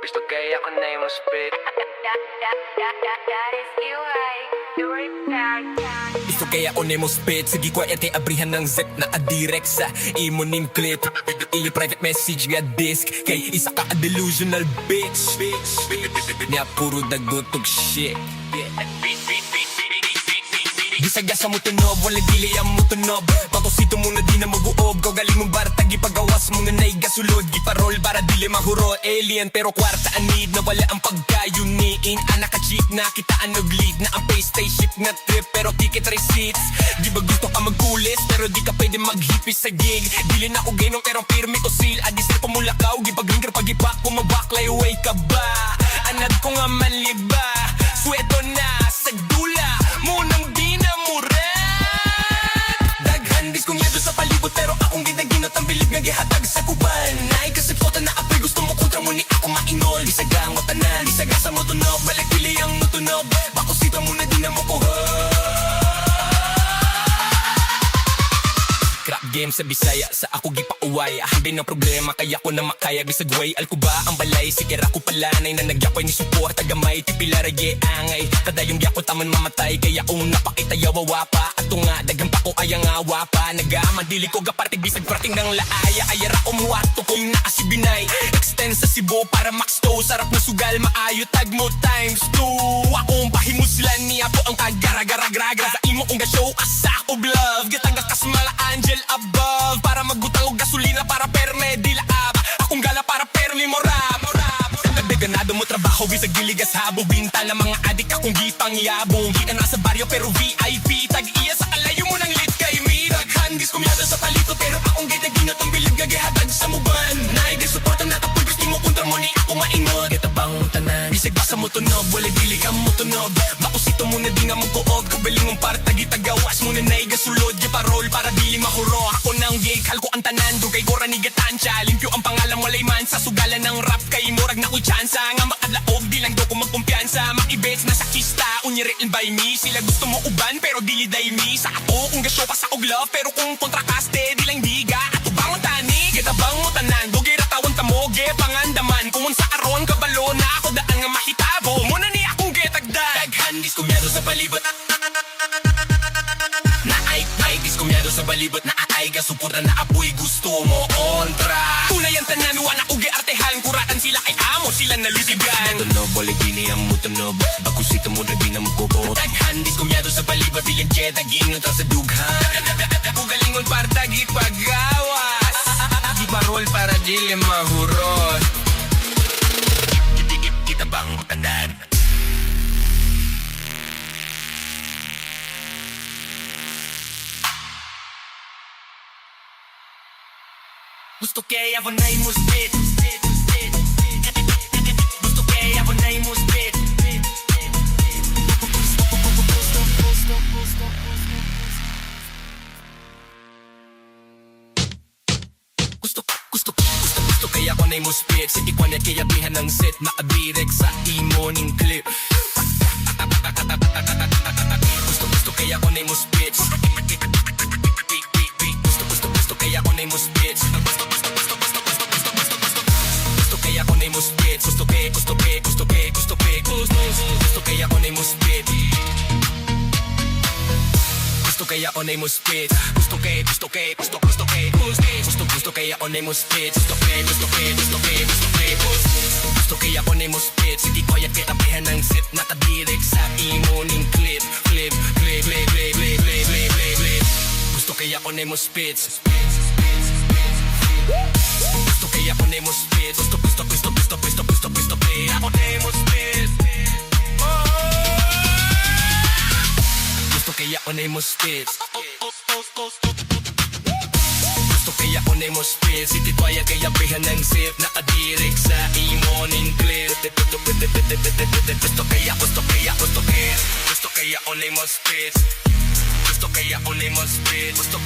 Gusto kaya ko na yung spit. That is you, right? You were Gusto kaya ko nemo spit. Sige ko ete abrihan ng zip na adirect sa imo ning clip. Ili private message nga disk. Kay isa ka a delusional bitch. Niya puro dagotog shit. Gisagasa mo tunob, wala dili ang mo tunob. Patosito mo na di na mag-uob. Kau galing mong barata, gipagawas mo nga na'y gasulod. Giparol para dili mahuro, alien. Pero kwarta anid na wala ang pagkayuniin. Anak ka cheap na kitaan og lead. Na ang pay spaceship na trip pero ticket receipts. Di ba gusto ka magkulis pero di ka pwede maghipis sa gig. Dili na ko gainom pero pirmi ko seal. Adisir pa mulakaw, gipag-rinker pag-ipak ko mabaklay. Way ka ba? Anad ko nga manliba. Sweto na sa dula munang di na muran. Daghan diskunyado sa palibot pero akong ginaginot ang bilib nga gihatag sa kuban. Naay kasi pota na apoy gusto mo kontra mo ni ako mainol. Isagang mo tanan, isagasa mo tunog. Balik pili ang mutunog, bakosita mo na di na mo kuha. Crap game sa Bisaya, sa ako gipauway. Ahambin ng problema, kaya ko na makaya. Bisagway, alko ba ang balay? Sikira ko palanay na nagyakoy ni support. Tagamay, tipilarage angay. Kadayong gyakot taman mamatay. Kaya kung napakita yawawa pa. Ato nga, dagang pa ko ayang awa pa. Nagamadili ko gapartig bisag prating ng laaya. Ayara umuwato kong naasibinay. Extend sa Cebu para max to. Sarap ng sugal, maayo tag mo times 2. Akong pahimuslan niya po ang kagara-gara-gragra. Sa imo kong ga-show asa ko love. Gitanggas kas mala angel above. Para magbutang og gasolina para perme di laab. Akong gala para perli morab. Ganado mo trabaho bisag diligas habo. Binta na mga adik akong gipangyabong. Kita na sa baryo pero VIP. Tag-iya sa kalayo mo ng lit kay me. Daghan diskumyado sa palito pero akong ginaginot ang bilib nga gihatag sa muban. Naay gisuporta na tapoy gusto mo kontra mo ni ako mainod. Kitabang tanan bisag basa mo tunog. Wala dili ka mo tunog. Makusito mo na di nga mo tuog. Kabaling mong para tagitagawas mo na naay gasulod. Giparol para dili mahuro. Ako nang gig halko ang tanan. Dugay gora ni gatansya. Limpyo ang pangalan walay man sa sugalan ng rap. Kay murag na ko'y tsansa nga makadlaog. Di lang do ko magkumpiyansa. Makibets na sa kista. Unyiril by me. Sila gusto mo uban pero dili day me. Sa ako kung gasyo ka sa og love. Pero kung kontrakaste di lang diga. Ato bangon tani. Gitabang mo tanan. Dugay ratawan tamo. Ge pangandaman. Kung sa aron kabalo na ako daan nga mahitabo. Muna ni akong getagdag. Daghan diskumyado sa palibot. Naay diskumyado sa balibot. Naay gasuporta na apoy gusto mo kontra. Tunay ang tanan. Wala ko giartehan. Kuratan sila kay amo. Sila nalutigan. Tunob, wala gini ang mutunob. Bakusito mo na di na mukukot. Daghan diskumyado sa balibot. Bilang jet aginot sa dughan. Kugalingon para tagit pagawas. Giparol para dili mahurot. Kita bang tanan? Gusto kaya ako na yung spit. Gusto kaya ako na yung spit. Gusto kaya ako na yung spit. Sige ko na kaya bihan ng set. Maadirek sa imo ning clip. Gusto kaya ako na yung spit. Gusto kaya ako na yung spit. Gusto kaya ako na yung spit. Gusto kaya ako na yung spit. Gusto kaya ako na yung spit. Gusto kaya ako na yung spit. Gusto kaya ako na yung spit. Sige ko yan kitabihan ng sit. Nakadirek sa imo ning clip. Gusto kaya ako na yung spit. Gusto kaya ako na yung spit. Gusto kaya ako na yung spit. Gusto kaya ako na yung spit. Gusto kaya ako na yung spit. City boy kaya bihan ng sip. Nakadirek sa imo ning clip. Gusto kaya ako na yung spit. Gusto kaya ako na yung spit. Gusto